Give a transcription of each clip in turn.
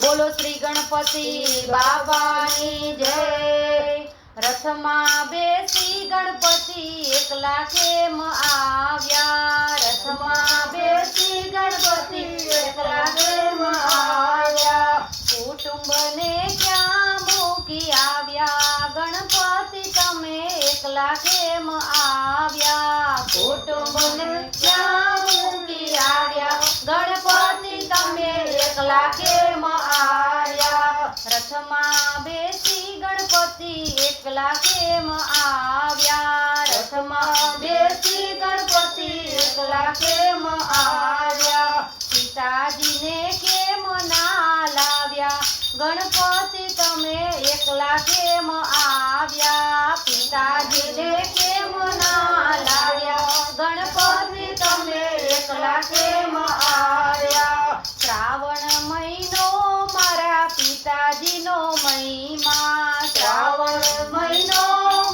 બોલો શ્રી ગણપતિ બાપાની જય। રથમાં બેસી ગણપતિ એકલા કેમ આવ્યા? રથમાં બેસી ગણપતિ એકલા કેમ આવ્યા? કુટુંબને ક્યાં મૂકી આવ્યા? ગણપતિ તમે એકલા કેમ આવ્યા? કુટુંબને ક્યાં મૂકી આવ્યા? ગણપતિ તમે એકલા કેમ આવ્યા? રથમાં બેસી ગણપતિ એકલા કેમ આવ્યા? રથમાં બેસી ગણપતિ એકલા કેમ આવ્યા? પિતાજીને કેમ ના લાવ્યા? ગણપતિ તમે એકલા કેમ આવ્યા? પિતાજીને કેમ ના લાવ્યા? ગણપતિ તમે એકલા કેમ આવ્યા? શ્રાવણ મહિનો મારા પિતાજીનો મહિમા, શ્રાવણ મહિનો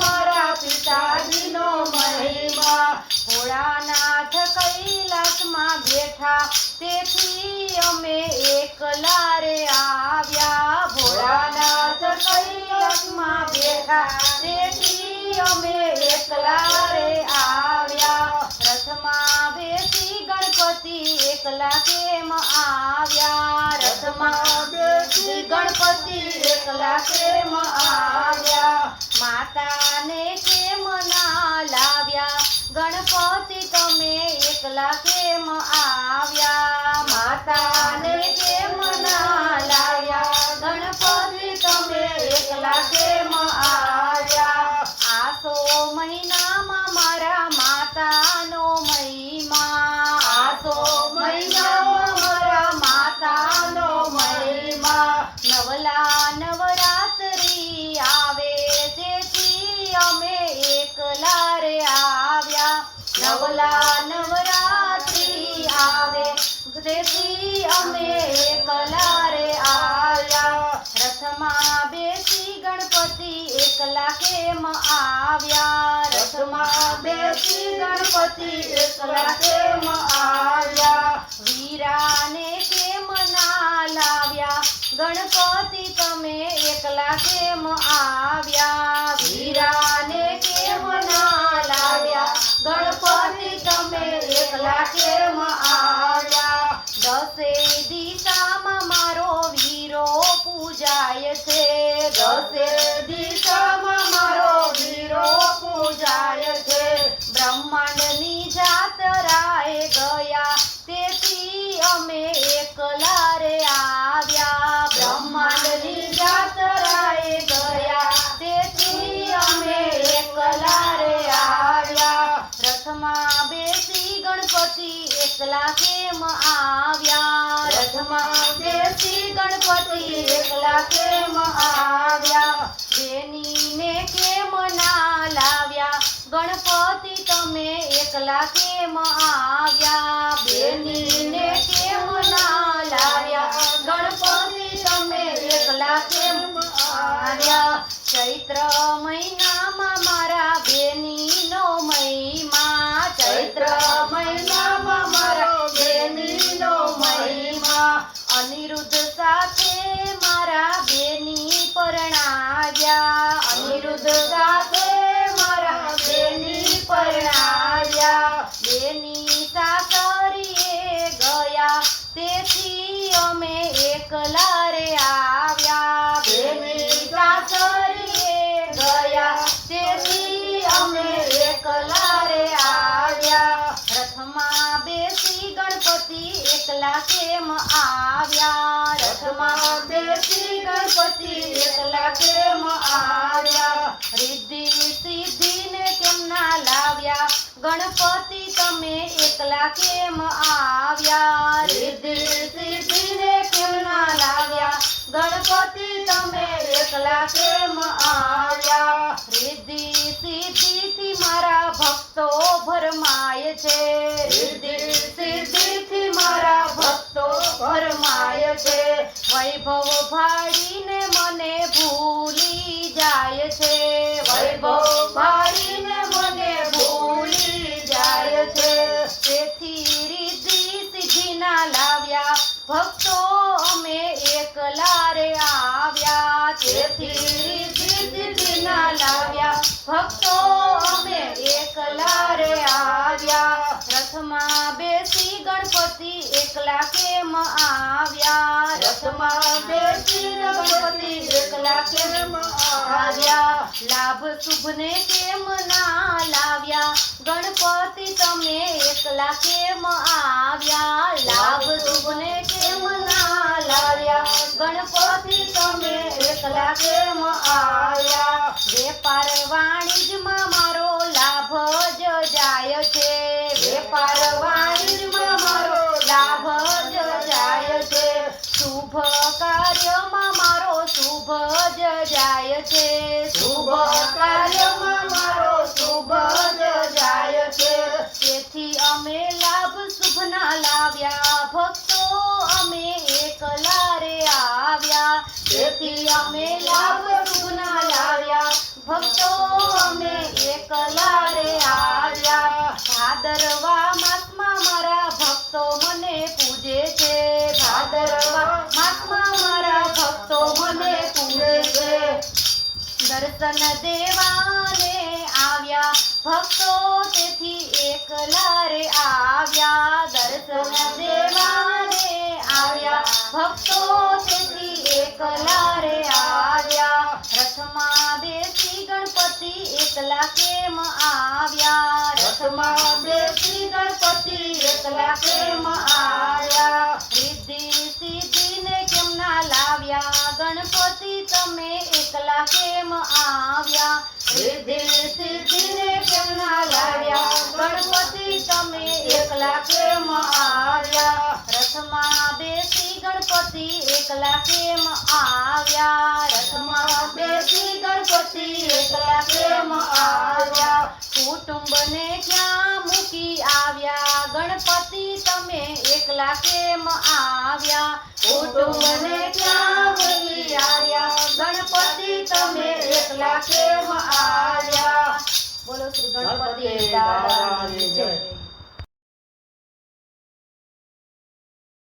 મારા પિતાજીનો મહિમા। ભોળાનાથ કૈલાસમાં બેઠા તેથી અમે એકલા રે આવ્યા। ભોળાનાથ કૈલાસમાં બેઠા તેથી અમે એકલા રે આવ્યા। રથમાં બેસી ગણપતિ એકલા કેમ આવ્યા? રથમાં બેસી ગણપતિ એકલા કેમ આવ્યા? માતાને કેમ ના લાવ્યા? ગણપતિ તમે એકલા કેમ આવ્યા? માતાને કેમ ના લાવ્યા? ગણપતિ તમે એકલા કેમ આવ્યા? આસો મહિનામાં મારા માતાનો મહિમા, આસો મહિનામાં મારા માતાનો મહિમા। નવલા નવરાત્રી આવે તેથી અમે એકલા રે આવ્યા। નવલા નવરાત્રી આવે તેથી અમે એકલા રે આવ્યા। રથમાં બેસી ગણપતિ એકલા કેમ આવ્યા? રથમાં બેસી ગણપતિ એકલા કેમ આવ્યા? વીરાને કેમ ના લાવ્યા? ગણપતિ તમે એકલા કેમ આવ્યા? વીરાને કેમ ના લાવ્યા? ગણપતિ તમે એકલા કેમ આવ્યા? દસે દિશામાં મારો વીરો પૂજાય છે, દસે દિશામાં મારો વીરો પૂજાય છે। બ્રહ્માંડની જાત્રાએ ગયા તેથી અમે એકલા રે આવ્યા। બ્રહ્માંડની જાત્રાએ ગયા તેથી અમે એકલા રે આવ્યા। રથમાં બેસી ગણપતિ એકલા કેમ આવ્યા? રથમાં બેસી ગણપતિ એકલા કેમ આવ્યા? બેનીને કેમ ના લાવ્યા? ગણપતિ તમે એકલા કેમ આવ્યા? બેનીને કેમ ના લાવ્યા? ગણપતિ તમે એકલા કેમ આવ્યા? ચૈત્ર મહિનામાં મારા બેનીનો મહિમા, ચૈત્ર મહિનામાં મારા બેનીનો મહિમા। અનિરુદ્ધ સાથે મારા બેની પરણાવ્યા, અનિરુદ્ધ સાથે મારા બેની પરણાવ્યા। બેની સાસરીએ ગયા તેથી અમે એકલા રે આવ્યા। બેની સાસરીએ ગયા તેથી અમે એકલા રે આવ્યા। રથમાં બેસી ગણપતિ એકલા કેમ આવ્યા? રથમાં બેસી ગણપતિ એકલા કેમ આવ્યા? રિદ્ધિ સિદ્ધિને કેમ ના લાવ્યા? ગણપતિ તમે એકલા કેમ આવ્યા? રિદ્ધિ સિદ્ધિને કેમ ના લાવ્યા? ગણપતિ તમે એકલા કેમ આવ્યા? રિદ્ધિ સિદ્ધિથી મારા ભક્તો ભરમાય છે, રિદ્ધિ સિદ્ધિથી મારા ભક્તો ભરમાય છે। વૈભવ ભાળીને મને ભૂલી જાય છે, વૈભવ ભાળીને મને ભૂલી જાય છે। તેથી રિદ્ધિ સિદ્ધિ ના લાવ્યા ભક્તો અમે એકલા આવ્યા તેથી રિદ્ધિ સિદ્ધિ ના લાવ્યા ભક્તો અમે એકલા રે આવ્યા રથમાં બેસી ગણપતિ એકલા કેમ આવ્યા રથમાં બેસી ગણપતિ એકલા કેમ આવ્યા લાભ શુભને કેમ ના લાવ્યા ગણપતિ તમે એકલા કેમ આવ્યા લાભ શુભને કેમ ના લાવ્યા ગણપતિ તમે એકલા કેમ આવ્યા વેપાર વાણિજ્યમાં મારો લાભ જ જાય છે વેપાર વાણિજ્યમાં મારો લાભ જ જાય છે શુભ કાર્યમાં મારો શુભ જ જાય છે શુભ કાર્યમાં મારો શુભ જ જાય છે તેથી અમે લાભ શુભ ના લાવ્યા ભક્તો અમે એકલા રે આવ્યા તેથી અમે લાભ શુભ ના લાવ્યા ભક્તો અમે એકલા રે આવ્યા ભાદરવા માસમાં મારા ભક્તો મને પૂજે છે ભાદરવા માસમાં મારા ભક્તો મને પૂજે છે દર્શન દેવાને આવ્યા ભક્તો તેથી એકલા રે આવ્યા દર્શન દેવાને આવ્યા ભક્તો તેથી એકલા રે આવ્યા રથમાં બેસી ગણપતિ એકલા કેમ આવ્યા રથમાં બેસી ગણપતિ એકલા કેમ આવ્યા રિદ્ધિ સિદ્ધિને કેમ ના લાવ્યા ગણપતિ તમે એકલા કેમ આવ્યા રિદ્ધિ સિદ્ધિને કેમ ના લાવ્યા ગણપતિ તમે એકલા કેમ આવ્યા રથમાં બેસી ગણપતિ એકલા કેમ આવ્યા રથમાં બેસી ગણપતિ એકલા કેમ આવ્યા કુટુંબને ક્યાં મૂકી આવ્યા ગણપતિ તમે એકલા કેમ આવ્યા કુટુંબને ક્યાં મૂકી આવ્યા ગણપતિ તમે એકલા કેમ આવ્યા બોલો શ્રી ગણપતિ દાદા